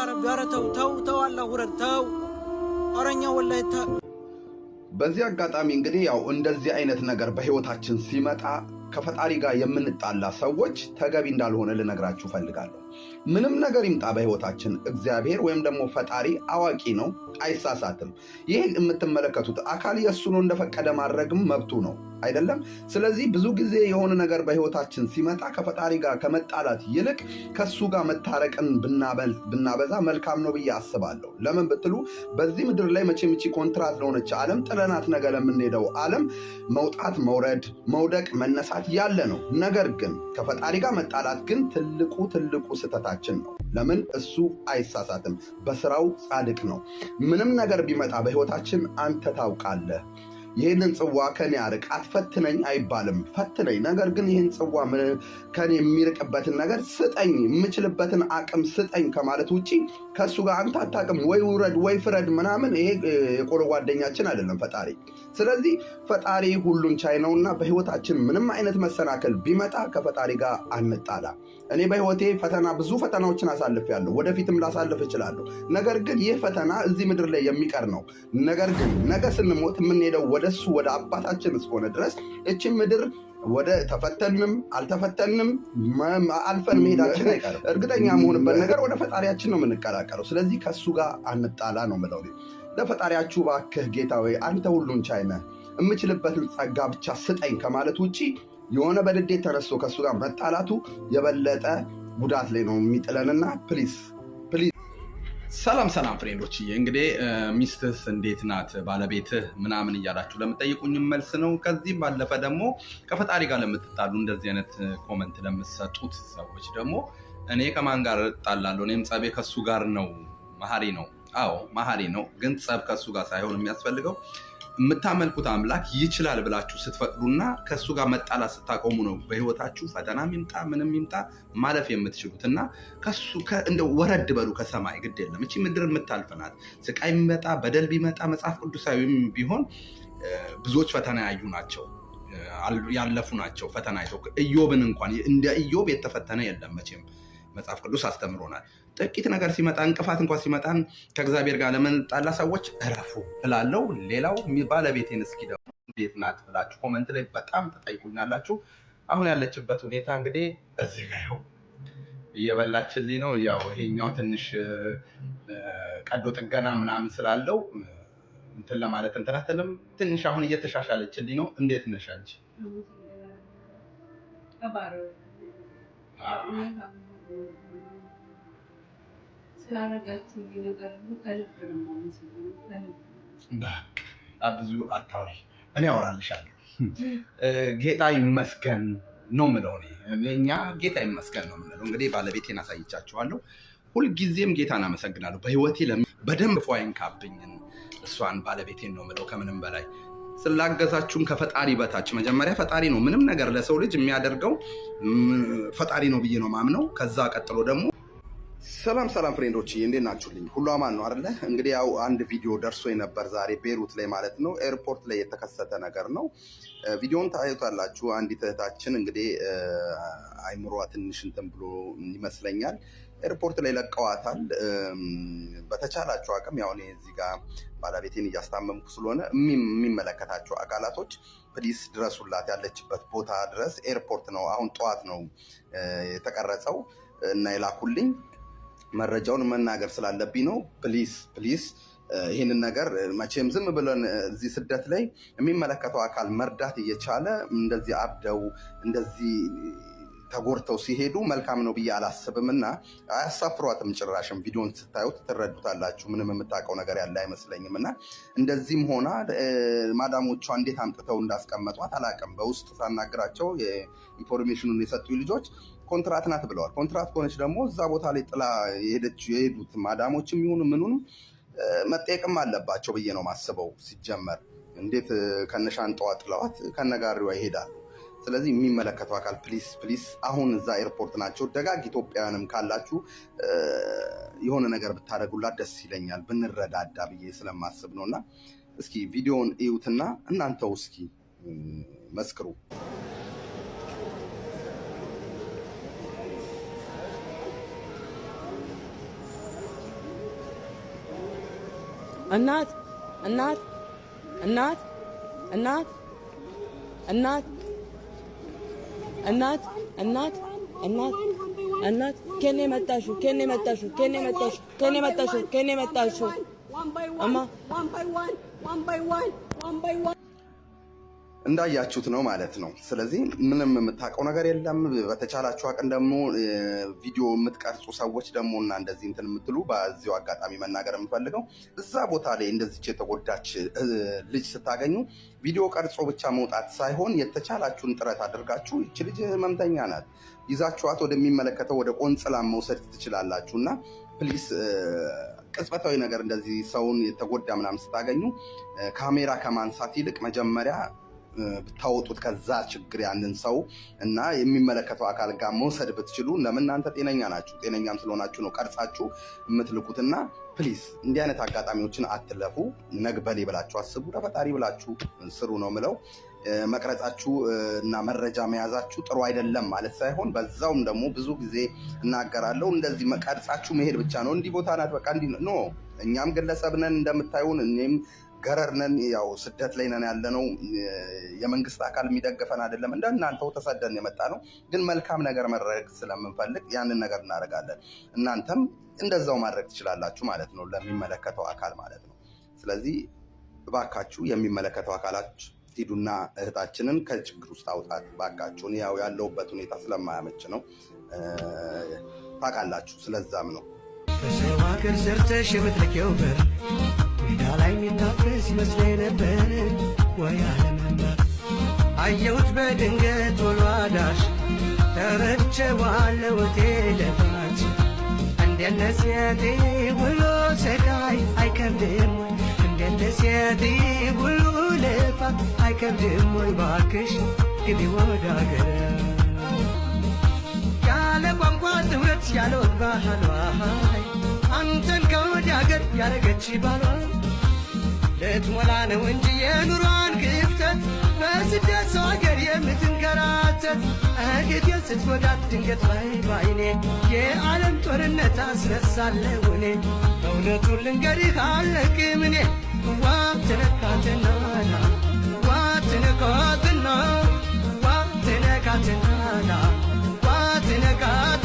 ረቢ ኧረ ተው ተው ተው አላህ ውረድ ተው አረኛ ወላሂ በዚህ አጋጣሚ እንግዲህ ያው እንደዚህ አይነት ነገር በህይወታችን ሲመጣ ከፈጣሪ ጋር የምንጣላ ሰዎች ተገቢ እንዳልሆነ ልነግራችሁ ፈልጋለሁ። ምንም ነገር ይምጣ በህይወታችን እግዚአብሔር ወይም ደግሞ ፈጣሪ አዋቂ ነው፣ አይሳሳትም። ይህ የምትመለከቱት አካል የእሱ ነው፣ እንደፈቀደ ማድረግም መብቱ ነው አይደለም። ስለዚህ ብዙ ጊዜ የሆነ ነገር በህይወታችን ሲመጣ ከፈጣሪ ጋር ከመጣላት ይልቅ ከሱ ጋር መታረቅን ብናበዛ መልካም ነው ብዬ አስባለሁ። ለምን ብትሉ በዚህ ምድር ላይ መቼም እቺ ኮንትራት ለሆነች ዓለም ጥለናት ነገ ለምንሄደው ዓለም መውጣት መውረድ መውደቅ መነሳት ያለ ነው። ነገር ግን ከፈጣሪ ጋር መጣላት ግን ትልቁ ስህተታችን ነው። ለምን? እሱ አይሳሳትም፣ በስራው ጻድቅ ነው። ምንም ነገር ቢመጣ በህይወታችን አንተ ታውቃለህ፣ ይህንን ጽዋ ከኔ አርቅ፣ አትፈትነኝ አይባልም። ፈትነኝ፣ ነገር ግን ይህን ጽዋ ከኔ የሚርቅበትን ነገር ስጠኝ፣ የምችልበትን አቅም ስጠኝ ከማለት ውጭ ከእሱ ጋር አንተ አታውቅም ወይ ውረድ ወይ ፍረድ ምናምን፣ ይሄ የቆሎ ጓደኛችን አይደለም ፈጣሪ። ስለዚህ ፈጣሪ ሁሉን ቻይ ነውና በህይወታችን ምንም አይነት መሰናከል ቢመጣ ከፈጣሪ ጋር አንጣላ። እኔ በህይወቴ ብዙ ፈተናዎችን አሳልፌያለሁ፣ ወደፊትም ላሳልፍ እችላለሁ። ነገር ግን ይህ ፈተና እዚህ ምድር ላይ የሚቀር ነው። ነገር ግን ነገ ስንሞት የምንሄደው ወደሱ ወደ አባታችን እስከሆነ ድረስ እቺ ምድር ወደ ተፈተንም አልተፈተንም አልፈን መሄዳችን አይቀርም። እርግጠኛ መሆንበት ነገር ወደ ፈጣሪያችን ነው የምንቀላቀለው። ስለዚህ ከሱ ጋር አንጣላ ነው የምለው። ለፈጣሪያችሁ እባክህ ጌታ ወይ አንተ ሁሉን ቻይ ነህ፣ የምችልበትን ጸጋ ብቻ ስጠኝ ከማለት ውጭ የሆነ በድዴት ተነስቶ ከሱ ጋር መጣላቱ የበለጠ ጉዳት ላይ ነው የሚጥለንና ፕሊዝ ሰላም ፍሬንዶችዬ፣ እንግዲህ ሚስትህ እንዴት ናት ባለቤትህ ምናምን እያላችሁ ለምትጠይቁኝ መልስ ነው። ከዚህም ባለፈ ደግሞ ከፈጣሪ ጋር ለምትጣሉ እንደዚህ አይነት ኮመንት ለምትሰጡት ሰዎች ደግሞ እኔ ከማን ጋር እጣላለሁ? እኔም ጸቤ ከሱ ጋር ነው። መሐሪ ነው። አዎ መሐሪ ነው። ግን ጸብ ከሱ ጋር ሳይሆን የሚያስፈልገው የምታመልኩት አምላክ ይችላል ብላችሁ ስትፈቅዱና ከሱ ጋር መጣላት ስታቆሙ ነው በህይወታችሁ ፈተናም ይምጣ ምንም ይምጣ ማለፍ የምትችሉት። እና ከሱ እንደው ወረድ በሉ ከሰማይ። ግድ የለም እቺ ምድር የምታልፍናት። ስቃይ ቢመጣ በደል ቢመጣ መጽሐፍ ቅዱሳዊም ቢሆን ብዙዎች ፈተና ያዩ ናቸው ያለፉ ናቸው። ፈተና አይተው ኢዮብን እንኳን እንደ ኢዮብ የተፈተነ የለም መቼም መጽሐፍ ቅዱስ አስተምሮናል። ጥቂት ነገር ሲመጣ እንቅፋት እንኳን ሲመጣን ከእግዚአብሔር ጋር ለምንጣላ ሰዎች እረፉ እላለሁ። ሌላው ባለቤቴን እስኪ ደግሞ እንዴት ናት ብላችሁ ኮመንት ላይ በጣም ተጠይቁኛላችሁ። አሁን ያለችበት ሁኔታ እንግዲህ እዚህ ጋር ይኸው እየበላችልኝ ነው። ያው ይሄኛው ትንሽ ቀዶ ጥገና ምናምን ስላለው እንትን ለማለት እንትን አትልም። ትንሽ አሁን እየተሻሻለችልኝ ነው። እንዴት ነሽ አንቺ? ብዙ አታውሪ፣ እኔ አወራልሻለሁ። ጌታ ይመስገን ነው የምለው። እኛ ጌታ ይመስገን ነው የምንለው። እንግዲህ ባለቤቴን አሳይቻችኋለሁ። ሁልጊዜም ጌታን አመሰግናለሁ። በህይወቴ በደንብ ፏይንካብኝን እሷን ባለቤቴን ነው የምለው። ከምንም በላይ ስላገዛችሁም ከፈጣሪ በታች መጀመሪያ ፈጣሪ ነው ምንም ነገር ለሰው ልጅ የሚያደርገው ፈጣሪ ነው ብዬ ነው ማምነው። ከዛ ቀጥሎ ደግሞ ሰላም ፍሬንዶች እንዴት ናችሁልኝ? ሁሉ አማን ነው አይደለ? እንግዲህ ያው አንድ ቪዲዮ ደርሶ ነበር ዛሬ ቤሩት ላይ ማለት ነው። ኤርፖርት ላይ የተከሰተ ነገር ነው። ቪዲዮን ታዩታላችሁ። አንዲት እህታችን እንግዲህ አይምሯ ትንሽ እንትን ብሎ ይመስለኛል ኤርፖርት ላይ ለቀዋታል። በተቻላችሁ አቅም ያው እኔ እዚህ ጋር ባለቤቴን እያስታመምኩ ስለሆነ የሚመለከታቸው አካላቶች ፕሊስ ድረሱላት። ያለችበት ቦታ ድረስ ኤርፖርት ነው። አሁን ጠዋት ነው የተቀረጸው እና የላኩልኝ መረጃውን መናገር ስላለብኝ ነው። ፕሊስ ይህንን ነገር መቼም ዝም ብለን እዚህ ስደት ላይ የሚመለከተው አካል መርዳት እየቻለ እንደዚህ አብደው እንደዚህ ተጎርተው ሲሄዱ መልካም ነው ብዬ አላስብም እና አያሳፍሯትም ጭራሽም። ቪዲዮን ስታዩት ትረዱታላችሁ። ምንም የምታውቀው ነገር ያለ አይመስለኝም። እና እንደዚህም ሆና ማዳሞቿ እንዴት አምጥተው እንዳስቀመጧት አላውቅም። በውስጥ ሳናግራቸው የኢንፎርሜሽኑን የሰጡኝ ልጆች ኮንትራት ናት ብለዋል። ኮንትራት ከሆነች ደግሞ እዛ ቦታ ላይ ጥላ የሄዱት ማዳሞችም ይሁኑ ምኑንም መጠየቅም አለባቸው ብዬ ነው ማስበው። ሲጀመር እንዴት ከነሻንጣዋ ጥለዋት ከነጋሪዋ ይሄዳሉ? ስለዚህ የሚመለከተው አካል ፕሊስ አሁን እዛ ኤርፖርት ናቸው። ደጋግ ኢትዮጵያውያንም ካላችሁ የሆነ ነገር ብታደርጉላት ደስ ይለኛል፣ ብንረዳዳ ብዬ ስለማስብ ነው። እና እስኪ ቪዲዮውን እዩትና እናንተው እስኪ መስክሩ። እናት እናት እናት እናት እናት እናት እናት እናት እናት ከኔ መጣሹ ከኔ መጣሹ ከኔ መጣሹ ከኔ መጣሹ ከኔ መጣሹ አማ እንዳያችሁት ነው ማለት ነው። ስለዚህ ምንም የምታውቀው ነገር የለም። በተቻላችሁ አቅም ደግሞ ቪዲዮ የምትቀርጹ ሰዎች ደግሞ እና እንደዚህ እንትን የምትሉ በዚሁ አጋጣሚ መናገር የምፈልገው እዛ ቦታ ላይ እንደዚች የተጎዳች ልጅ ስታገኙ ቪዲዮ ቀርጾ ብቻ መውጣት ሳይሆን የተቻላችሁን ጥረት አድርጋችሁ ይች ልጅ ህመምተኛ ናት ይዛችኋት ወደሚመለከተው ወደ ቆንጽላ መውሰድ ትችላላችሁ እና ፕሊስ ቅጽበታዊ ነገር እንደዚህ ሰውን የተጎዳ ምናምን ስታገኙ ካሜራ ከማንሳት ይልቅ መጀመሪያ ብታወጡት ከዛ ችግር ያንን ሰው እና የሚመለከተው አካል ጋር መውሰድ ብትችሉ ለምን እናንተ ጤነኛ ናችሁ። ጤነኛም ስለሆናችሁ ነው ቀርጻችሁ የምትልኩትና ፕሊዝ እንዲህ አይነት አጋጣሚዎችን አትለፉ። ነግበሌ ብላችሁ አስቡ፣ ለፈጣሪ ብላችሁ ስሩ ነው ምለው። መቅረጻችሁ እና መረጃ መያዛችሁ ጥሩ አይደለም ማለት ሳይሆን በዛውም ደግሞ ብዙ ጊዜ እናገራለሁ እንደዚህ መቀርጻችሁ መሄድ ብቻ ነው። እንዲህ ቦታ ናት በቃ እንዲህ ኖ። እኛም ግለሰብ ነን እንደምታዩን፣ እኔም ገረር ነን። ያው ስደት ላይ ነን ያለነው። የመንግስት አካል የሚደግፈን አይደለም። እንደናንተው ተሰደን የመጣ ነው። ግን መልካም ነገር ማድረግ ስለምንፈልግ ያንን ነገር እናደርጋለን። እናንተም እንደዛው ማድረግ ትችላላችሁ ማለት ነው፣ ለሚመለከተው አካል ማለት ነው። ስለዚህ እባካችሁ የሚመለከተው አካላች ሂዱና እህታችንን ከችግር ውስጥ አውጣት ባካችሁን። ያው ያለውበት ሁኔታ ስለማያመች ነው ታውቃላችሁ። ስለዛም ነው በሰው ሀገር ሰርተሽ የምትልኬው በር ሜዳ ላይ የሚታፈስ ይመስለኝ ነበር ወይ አለመንበር። አየሁት በድንገት ውሎ አዳሽ ተረድቼዋለሁ ቴሌፋች እንደነሴቴ ሁሉ ሰቃይ አይከብድም ወይ እንደነሴቴ ሁሉ ልፋት አይከብድም ወይ ባክሽ ግቢ ወደ አገር ያለ ቋንቋ ትምህርት ያለ ወግ ባህሏ አንተን ከወደ አገር ያረገች ባሏ ልትሞላ ነው እንጂ የኑሯን ክፍተት በስደት ሰው አገር የምትንከራተት እህቴን ስትወዳት ድንገት ባይኔ የዓለም ጦርነት አስነሳለሁ እኔ እውነቱን ልንገርህ አለቅም እኔ ዋትነካትና ዋትነካትና ዋትነካትና ዋትነካት